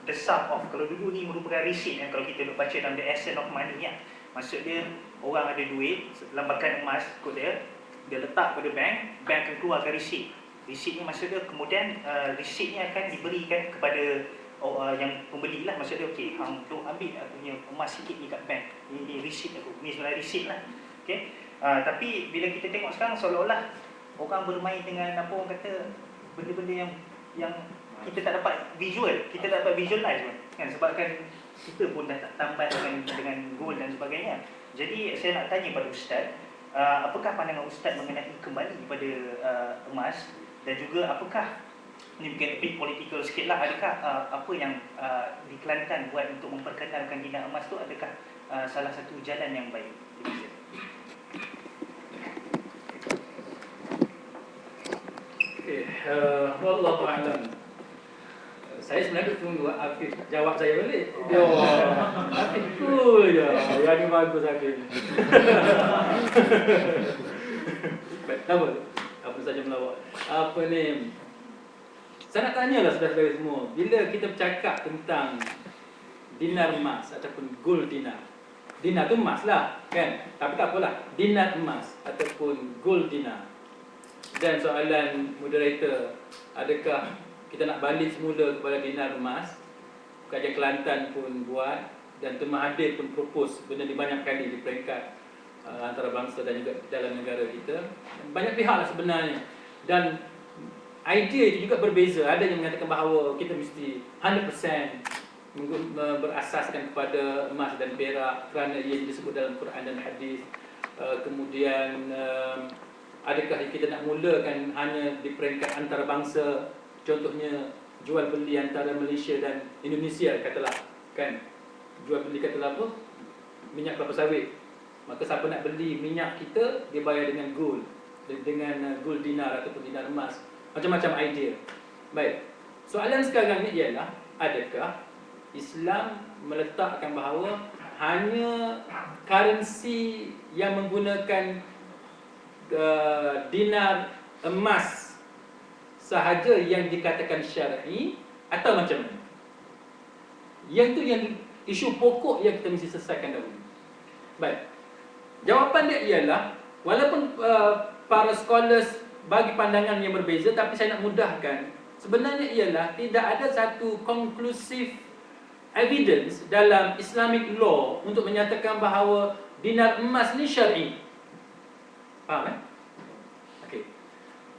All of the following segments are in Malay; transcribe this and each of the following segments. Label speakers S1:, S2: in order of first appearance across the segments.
S1: the sum of, kalau dulu ni merupakan receipt kalau kita nak baca dalam the essence of money maksud dia orang ada duit, lambakan emas kot dia letak pada bank akan keluarkan receipt ni maksud dia kemudian receipt ni akan diberikan kepada yang pembeli lah, maksud dia okey, hang tu ambil aku punya emas sikit ni kat bank, ni receipt aku, ni sebenarnya receipt lah, okey. Tapi bila kita tengok sekarang seolah-olah orang bermain dengan apa orang kata benda-benda yang kita tak dapat visualize kan, sebabkan kita pun dah tak tambah dengan gold dan sebagainya. Jadi saya nak tanya pada Ustaz, apakah pandangan Ustaz mengenai kembali pada emas, dan juga apakah ni mungkin lebih political sikit lah, adakah apa yang di Kelantan buat untuk memperkenalkan dinar emas tu adakah salah satu jalan yang baik?
S2: Okay, wallahu a'lam. Saya sebenarnya tunggu Afif jawab saya balik. Afif cool je. Yang ni bagus Afif. Apa saja melawak. Apa ni? Saya nak tanyalah saudara-saudara semua, bila kita bercakap tentang dinar emas ataupun gold dinar. Dinar tu emas lah, kan? Tapi tak apalah, dinar emas ataupun gold dinar. Dan soalan moderator, adakah kita nak balik semula kepada dinar emas? Kajian Kelantan pun buat, dan Tun Mahathir pun propose benda ni banyak kali di peringkat antarabangsa dan juga dalam negara kita. Banyak pihak lah sebenarnya. Dan idea itu juga berbeza. Ada yang mengatakan bahawa kita mesti 100% berasaskan kepada emas dan perak kerana ia disebut dalam Quran dan hadis. Kemudian adakah kita nak mulakan hanya di peringkat antarabangsa, contohnya jual beli antara Malaysia dan Indonesia katalah, kan? Jual beli katalah apa? Minyak kelapa sawit. Maka siapa nak beli minyak kita, dia bayar dengan gold, dengan gold dinar ataupun dinar emas. Macam-macam idea. Baik. Soalan sekarang ni ialah, adakah Islam meletakkan bahawa hanya currency yang menggunakan dinar emas sahaja yang dikatakan syar'i, atau macam mana? Yang tu yang isu pokok yang kita mesti selesaikan dahulu. Baik. Jawapan dia ialah, walaupun para scholars bagi pandangan yang berbeza, tapi saya nak mudahkan. Sebenarnya ialah tidak ada satu conclusive evidence dalam Islamic law untuk menyatakan bahawa dinar emas ni syar'i. Faham? Okey.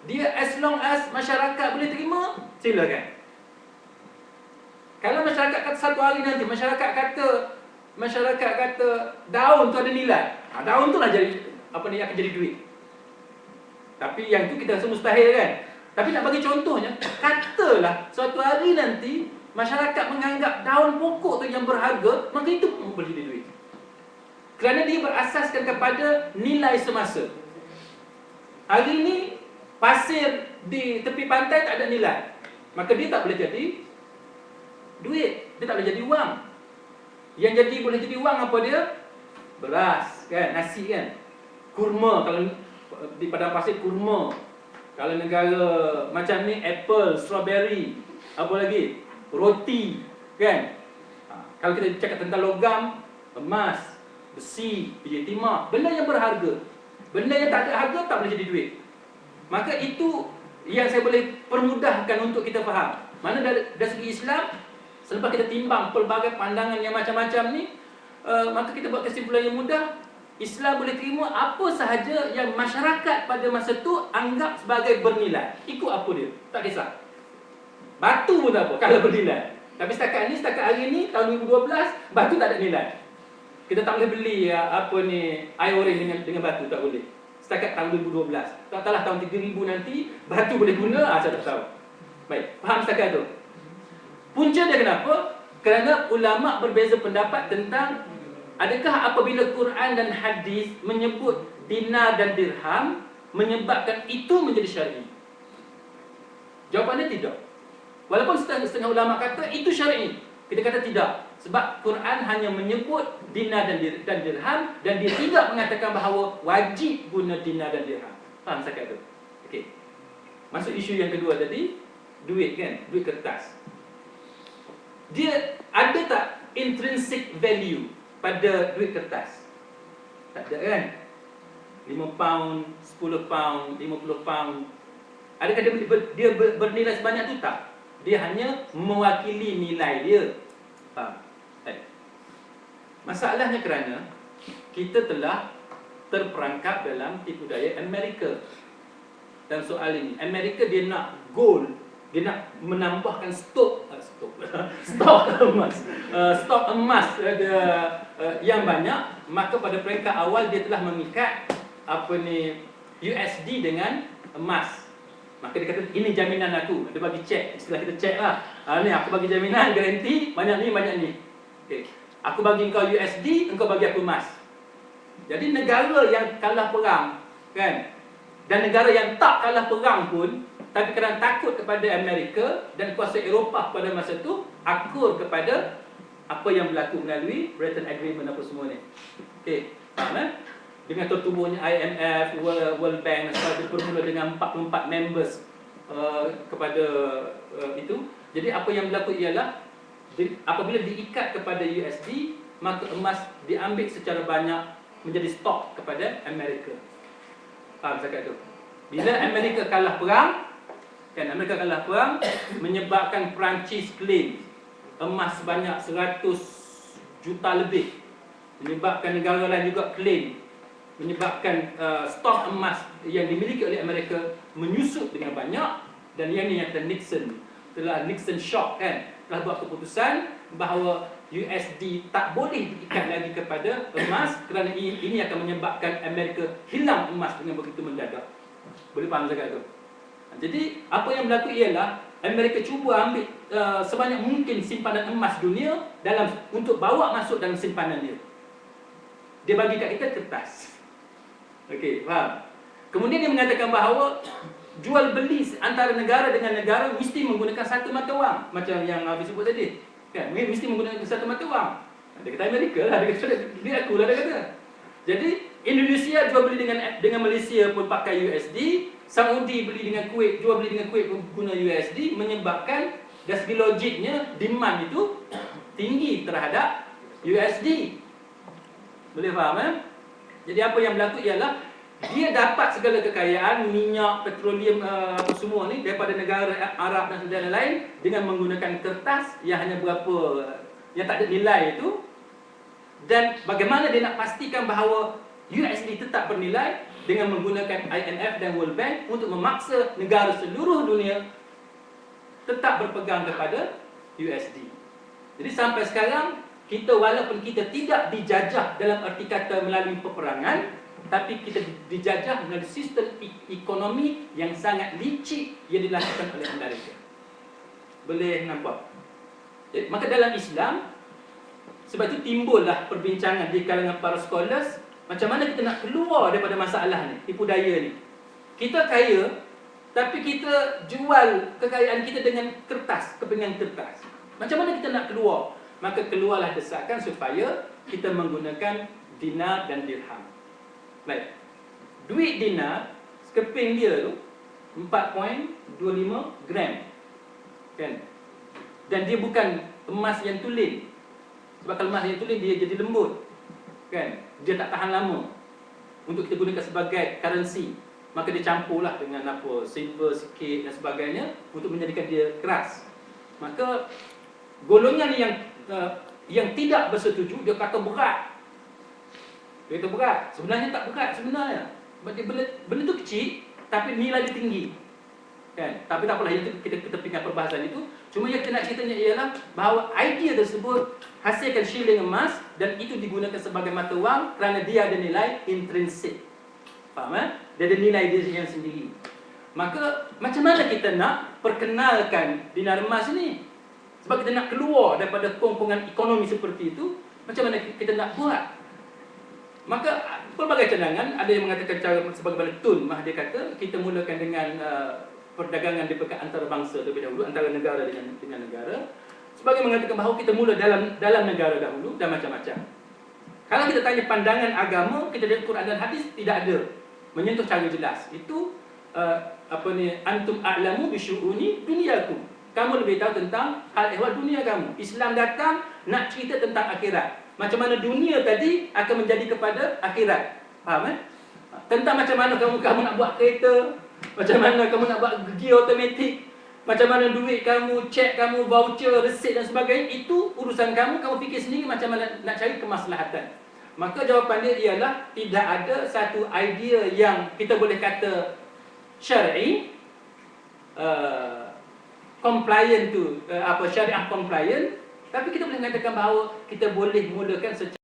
S2: Dia as long as masyarakat boleh terima, silakan. Kalau masyarakat kata satu hari nanti masyarakat kata daun tu ada nilai, daun tu lah jadi apa ni, akan jadi duit. Tapi yang tu kita rasa mustahil, kan? Tapi nak bagi contohnya, katalah suatu hari nanti masyarakat menganggap daun pokok tu yang berharga, maka itu pun boleh jadi duit. Kerana dia berasaskan kepada nilai semasa. Hari ni pasir di tepi pantai tak ada nilai, maka dia tak boleh jadi duit, dia tak boleh jadi wang. Yang jadi boleh jadi wang apa dia? Beras, kan? Nasi, kan? Kurma, kalau di padang pasir kurma. Kalau negara macam ni, apple, strawberry, apa lagi? Roti, kan? Kalau kita cakap tentang logam, emas, besi, biji timah, benda yang berharga. Benda yang tak ada harga tak boleh jadi duit. Maka itu yang saya boleh permudahkan untuk kita faham. Mana dari segi Islam, selepas kita timbang pelbagai pandangan yang macam-macam ni, maka kita buat kesimpulan yang mudah. Islam boleh terima apa sahaja yang masyarakat pada masa tu anggap sebagai bernilai. Ikut apa dia, tak kisah. Batu pun tak apa kalau bernilai. Tapi setakat hari ni, tahun 2012, batu tak ada nilai. Kita tak boleh beli apa ni, iron dengan batu, tak boleh. Setakat tahun 2012. Tak tahulah tahun 3000 nanti batu boleh guna, saya tak tahu. Baik, faham setakat tu? Punca dia kenapa? Kerana ulama berbeza pendapat tentang adakah apabila Quran dan hadis menyebut dinar dan dirham menyebabkan itu menjadi syar'i? Jawapannya tidak. Walaupun setengah ulama kata itu syar'i, kita kata tidak. Sebab Quran hanya menyebut dinar dan dirham, dan dia tidak mengatakan bahawa wajib guna dinar dan dirham. Faham setakat tu? Okey. Masuk isu yang kedua tadi, duit, kan? Duit kertas. Dia ada tak intrinsic value pada duit kertas? Tak ada kan? 5 pound, 10 pound, 50 pound. Adakah dia bernilai sebanyak tu? Tak. Dia hanya mewakili nilai dia. Faham? Masalahnya kerana kita telah terperangkap dalam tipu daya Amerika. Dan soal ini, Amerika dia nak gold, dia nak menambahkan stok emas yang banyak. Maka pada peringkat awal dia telah mengikat USD dengan emas. Maka dia kata ini jaminan aku. Dia bagi cek, istilah kita cek lah. Ni aku bagi jaminan, garanti banyak ni. Okay. Aku bagi engkau USD, engkau bagi aku emas. Jadi negara yang kalah perang, kan? Dan negara yang tak kalah perang pun, tapi kerana takut kepada Amerika dan kuasa Eropah pada masa itu, akur kepada apa yang berlaku melalui Bretton Agreement apa semua ni. Okey, faham kan? Dengan tertubuhnya IMF, World Bank, bermula dengan 44 members kepada itu. Jadi apa yang berlaku ialah apabila diikat kepada USD, maka emas diambil secara banyak menjadi stok kepada Amerika. Faham cakap tu? Bila Amerika kalah perang, menyebabkan Perancis claim emas sebanyak 100 juta lebih. Menyebabkan negara lain juga claim. Menyebabkan stok emas yang dimiliki oleh Amerika menyusut dengan banyak. Dan yang ni yang Nixon shock kan, telah buat keputusan bahawa USD tak boleh diikat lagi kepada emas kerana ini akan menyebabkan Amerika hilang emas dengan begitu mendadak. Boleh faham cakap tu? Jadi apa yang berlaku ialah Amerika cuba ambil sebanyak mungkin simpanan emas dunia untuk bawa masuk dalam simpanan dia. Dia bagi kat kita kertas. Okey, faham? Kemudian dia mengatakan bahawa jual beli antara negara dengan negara mesti menggunakan satu mata wang, macam yang Hafiz sebut tadi. Kan, mesti menggunakan satu mata wang. Dia kata Amerika lah, dia kata dia aku lah dia kata. Jadi Indonesia jual beli dengan Malaysia pun pakai USD, Saudi beli dengan Kuwait, jual beli dengan Kuwait pun guna USD, menyebabkan dari segi logiknya demand itu tinggi terhadap USD. Boleh faham kan? Jadi apa yang berlaku ialah dia dapat segala kekayaan minyak, petroleum semua ni daripada negara Arab dan negara lain dengan menggunakan kertas yang hanya berapa, yang tak ada nilai itu. Dan bagaimana dia nak pastikan bahawa USD tetap bernilai dengan menggunakan IMF dan World Bank untuk memaksa negara seluruh dunia tetap berpegang kepada USD. Jadi sampai sekarang kita, walaupun kita tidak dijajah dalam arti kata melalui peperangan, tapi kita dijajah melalui sistem ekonomi yang sangat licik yang dilakukan oleh Amerika. Boleh nampak? Jadi, maka dalam Islam, sebab itu timbullah perbincangan di kalangan para scholars, macam mana kita nak keluar daripada masalah ni, tipu daya ni. Kita kaya, tapi kita jual kekayaan kita dengan kertas, kepingan kertas. Macam mana kita nak keluar? Maka keluarlah desakan supaya kita menggunakan dinar dan dirham. Baik. Duit dinar, sekeping dia tu 4.25 gram. Kan? Dan dia bukan emas yang tulen. Sebab kalau emas yang tulen dia jadi lembut. Kan? Dia tak tahan lama untuk kita gunakan sebagai currency. Maka dia campurlah dengan silver sikit dan sebagainya untuk menjadikan dia keras. Maka golongan yang tidak bersetuju, dia kata berat. Dia kata berat. Sebenarnya tak berat sebenarnya. Sebab dia benda tu kecil tapi nilai dia tinggi. Kan? Tapi tak apalah, itu kita tinggal perbahasan itu. Cuma yang kita nak ceritanya ialah bahawa idea tersebut hasilkan shilling emas dan itu digunakan sebagai mata wang kerana dia ada nilai intrinsik. Faham kan? Dia ada nilai dia yang sendiri. Maka macam mana kita nak perkenalkan dinar emas ni? Sebab kita nak keluar daripada kongkongan ekonomi seperti itu, macam mana kita nak buat? Maka pelbagai cadangan, ada yang mengatakan cara sebagaimana Tun Mahathir kata, kita mulakan dengan perdagangan dipekat antara bangsa terlebih dahulu, antara negara dengan negara. Sebagai mengatakan bahawa kita mula dalam negara dahulu dan macam-macam. Kalau kita tanya pandangan agama, kita lihat Quran dan hadis tidak ada menyentuh cara jelas. Itu antum a'lamu bi syu'uni dunyakum. kamu lebih tahu tentang hal ehwal dunia kamu. Islam datang nak cerita tentang akhirat. Macam mana dunia tadi akan menjadi kepada akhirat. Faham Tentang macam mana kamu nak buat kereta, macam mana kamu nak buat gear automatik, macam mana duit kamu, cek kamu, voucher, resit dan sebagainya, itu urusan kamu fikir sendiri macam mana nak cari kemaslahatan. Maka jawapan dia ialah tidak ada satu idea yang kita boleh kata syar'i, compliant tu, syariah compliant, tapi kita boleh mengatakan bahawa kita boleh mulakan secara